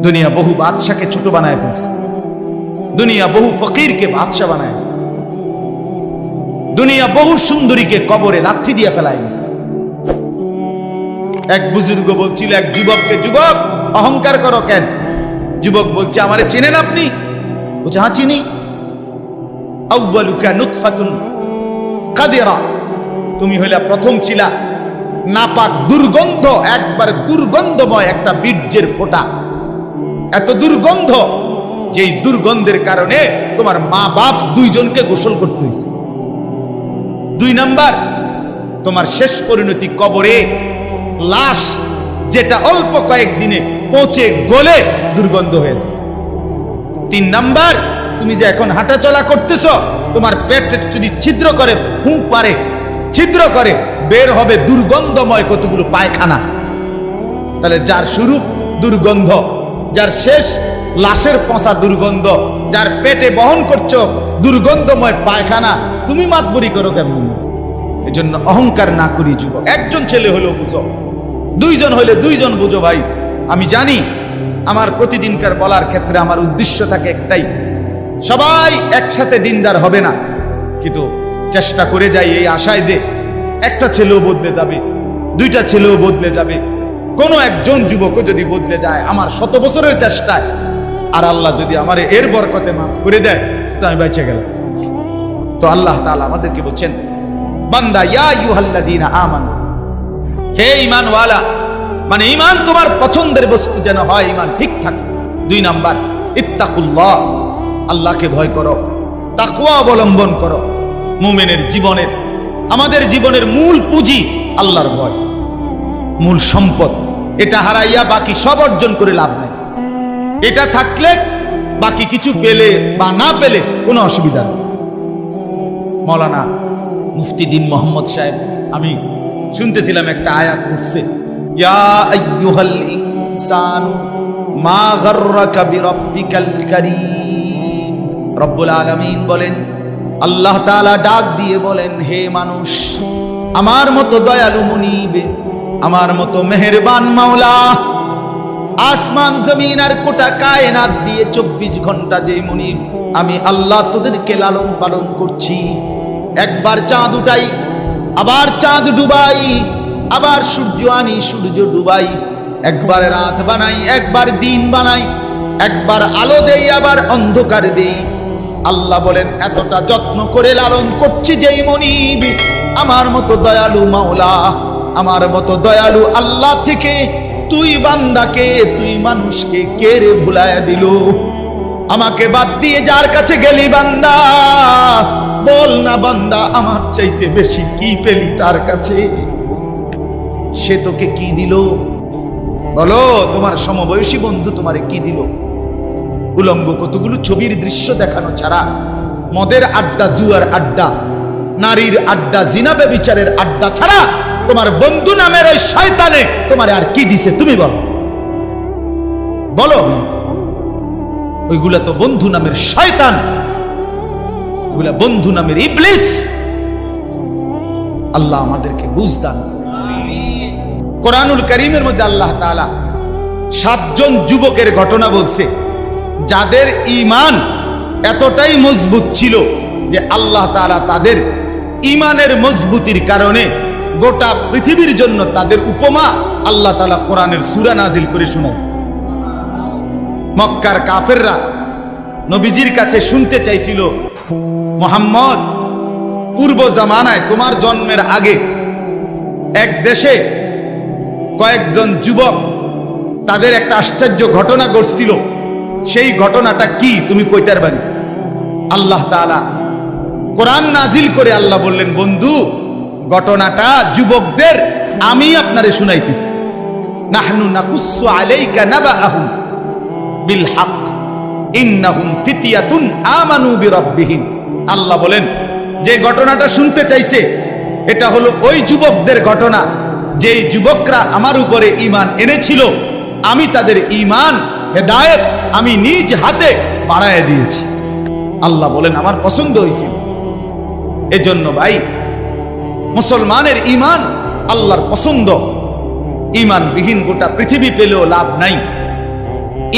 দুনিয়া বহু বাদশাকে ছোট বানায় ফেলছে, দুনিয়া বহু ফকিরকে বাদশা বানায় ফেলছে, দুনিয়া বহু সুন্দরীকে কবরে লাথি দিয়ে ফেলায় দিছে। এক বুজুর্গ বলছিল এক যুবককে, যুবক অহংকার করো কেন? যুবক বলছে, আমারে চেনেন আপনি? বলছে, হ্যাঁ চিনি। আউয়ালুকা নুতফাতুন কাদিরা, তুমি হইলা প্রথম ছিলা নাপাক দুর্গন্ধ, একবার দুর্গন্ধময় একটা বীর্যের ফোঁটা, এত দুর্গন্ধ যেই দুর্গন্ধের কারণে তোমার মা বাপ দুইজনকে গোসল করতে হয়েছে। 2 নাম্বার, তোমার শেষ পরিণতি কবরে, লাশ যেটা অল্প কয়েকদিনে পচে গলে দুর্গন্ধ হয়ে যায়। 3 নাম্বার, তুমি যে এখন হাঁটা চলা করতেছ, তোমার পেটে যদি ছিদ্র করে ফুঁক পারে, ছিদ্র করে বের হবে দুর্গন্ধময় কতগুলো পায়খানা। তাহলে যার শুরু দুর্গন্ধ, যার শেষ লাশের পচা দুর্গন্ধ, যার পেটে বহন করছো দুর্গন্ধময় পায়খানা, তুমি মাতবরি করো কেমন? এজন্য অহংকার না করি যুবক। একজন ছেলে হলেও বুঝো, 2 জন হলে 2 জন বুঝো ভাই। আমি জানি আমার প্রতিদিনকার বলার ক্ষেত্রে আমার উদ্দেশ্য থাকে একটাই, সবাই একসাথে দিনদার হবে না, কিন্তু চেষ্টা করে যাই এই আশায় যে একটা ছেলেও বদলে যাবে, 2টা ছেলেও বদলে যাবে, কোনো একজন যুবকও যদি বদলে যায় আমার 100 বছরের চেষ্টায়, আর আল্লাহ যদি আমারে এর বরকতে মাফ করে দেয়, তো আমি বেঁচে গেলাম। তো আল্লাহ তাআলা আমাদেরকে বলছেন, বান্দা ইয়া আইয়ুহাল্লাযীনা আমানু, হে ঈমানওয়ালা, মানে ঈমান তোমার পছন্দের বস্তু যেন হয়, ঈমান ঠিক থাকে। 2 নাম্বার, ইত্তাকুল্লাহ, আল্লাহকে ভয় করো, তাকওয়া অবলম্বন করো। মুমিনের জীবনের, আমাদের জীবনের মূল পুঁজি আল্লাহর ভয়, মূল সম্পদ। এটা হারাইয়া বাকি সব অর্জন করে লাভ নেই। এটা থাকলে বাকি কিছু পেলে বা না পেলে কোনো অসুবিধা নেই। মাওলানা মুফতি দ্বীন মোহাম্মদ সাহেব, আমি শুনতেছিলাম একটা আয়াত পড়ছে, ইয়া আইয়ুহাল ইনসানু মা গাররাকা বিরাব্বিকাল কারীম। রব্বুল আলামিন বলেন, আল্লাহ তাআলা ডাক দিয়ে বলেন, হে মানুষ, আমার মতো দয়ালু মুনিব, আমার মতো মেহেরবান মাওলা, আসমান জমিন আর গোটা কায়নাত দিয়ে 24 ঘন্টা যে মুনিব, আমি আল্লাহ তোদেরকে লালন পালন করছি। একবার চাঁদ উঠাই, আবার চাঁদ ডুবাই, আবার সূর্য আনি, সূর্য ডুবাই, একবার রাত বানাই, একবার দিন বানাই, একবার আলো দেই, আবার অন্ধকার দেই। আল্লাহ বলেন, এতটা যত্ন করে লালন করছি যেই মনিব, আমার মতো দয়ালু মাওলা, আমার মতো দয়ালু আল্লাহ থেকে তুই বান্দাকে, তুই মানুষকে কে রে ভুলায়া দিল? আমাকে বাদ দিয়ে যার কাছে গেলি বান্দা, বল না বান্দা, আমার চাইতে বেশি কি পেলি তার কাছে? সে তোকে কি দিল? বলো, তোমার সমবয়সী বন্ধু তোমারে কি দিল? উলঙ্গ কতগুলো ছবির দৃশ্য দেখানো ছাড়া, মদের আড্ডা, জুয়ার আড্ডা, নারীর আড্ডা, জিনা ব্যভিচারের আড্ডা ছাড়া তোমার বন্ধু নামের ওই শয়তানে তোমারে আর কি দিছে? তুমি বলো, বলো। ওইগুলা তো বন্ধু নামের শয়তান, ওইগুলা বন্ধু নামের ইবলিস। আল্লাহ আমাদেরকে বুঝ দান। কোরআনুল কারীমের মধ্যে আল্লাহ তাআলা 7 জন যুবকের ঘটনা বলছে, যাদের ঈমান এতটাই মজবুত ছিল যে আল্লাহ তাআলা তাদের ঈমানের মজবুতির কারণে গোটা পৃথিবীর জন্য তাদের উপমা আল্লাহ তাআলা কোরআনের সূরা নাজিল করে শোনাইছে। মক্কার কাফেররা নবীজির কাছে শুনতে চাইছিল, মুহাম্মদ, পূর্ব জামানায় তোমার জন্মের আগে এক দেশে কয়েকজন যুবক, তাদের একটা আশ্চর্য ঘটনা ঘটছিল, সেই ঘটনাটা কি তুমি কইতে পারবে? আল্লাহ তাআলা কোরআন নাজিল করে আল্লাহ বললেন, বন্ধু, ঘটনাটা যুবকদের আমি আপনারে শুনাইতেছি। নাহনু নাকুসু আলাইকা নাবাআহুম বিল হক ইন্নাহুম ফিতয়াতুন আমানু বিরাব্বিহিম। আল্লাহ বলেন, যে ঘটনাটা শুনতে চাইছে এটা হলো ওই যুবকদের ঘটনা, যেই যুবকরা আমার উপরে ঈমান এনেছিল, আমি তাদের ঈমান হেদায়েত আমি নিজ হাতে বাড়ায় দিয়েছি। আল্লাহ বলেন, আমার পছন্দ হয়েছে। এজন্য ভাই, মুসলমানের ঈমান আল্লাহর পছন্দ। ঈমানবিহীন গোটা পৃথিবী পেলেও লাভ নাই।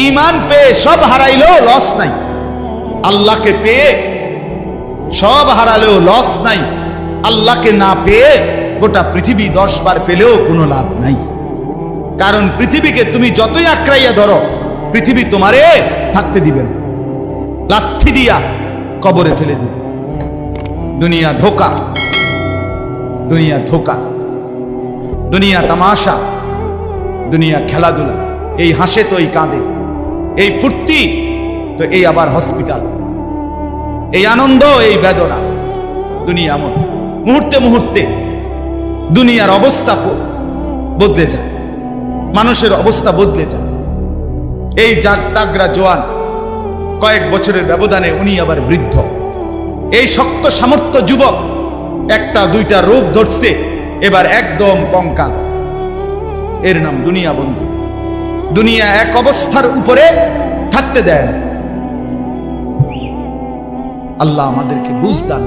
ঈমান পেয়ে সব হারাইলেও লস নাই, আল্লাহকে পেয়ে সব হারালেও লস নাই, আল্লাহকে না পেয়ে গোটা পৃথিবী 10 বার পেলেও কোনো লাভ নাই। কারণ পৃথিবীকে তুমি যতই আঁকড়াইয়া ধরো, পৃথিবী তোমারে থাকতে দিবেন, লাথি দিয়া কবরে ফেলে দিবে। দুনিয়া ধোকা, দুনিয়া ধোকা, দুনিয়া তামাশা, দুনিয়া খেলাধুলা। এই হাসে তো এই কাঁদে, এই ফুর্তি তো এই আবার হসপিটাল, এই আনন্দ এই বেদনা। দুনিয়া এমন, মুহূর্তে মুহূর্তে দুনিয়ার অবস্থা বদলে যায়, মানুষের অবস্থা বদলে যায়। এই জাগতাগরা জোয়ান, কয়েক বছরের ব্যবধানে উনি আবার বৃদ্ধ। এই শক্ত সামর্থ্য যুবক, একটা দুইটা রোগ ধরছে, এবার একদম কঙ্কাল। এর নাম দুনিয়া বন্ধু। দুনিয়া এক অবস্থার উপরে থাকতে দেয় না। আল্লাহ আমাদেরকে বুঝ দান।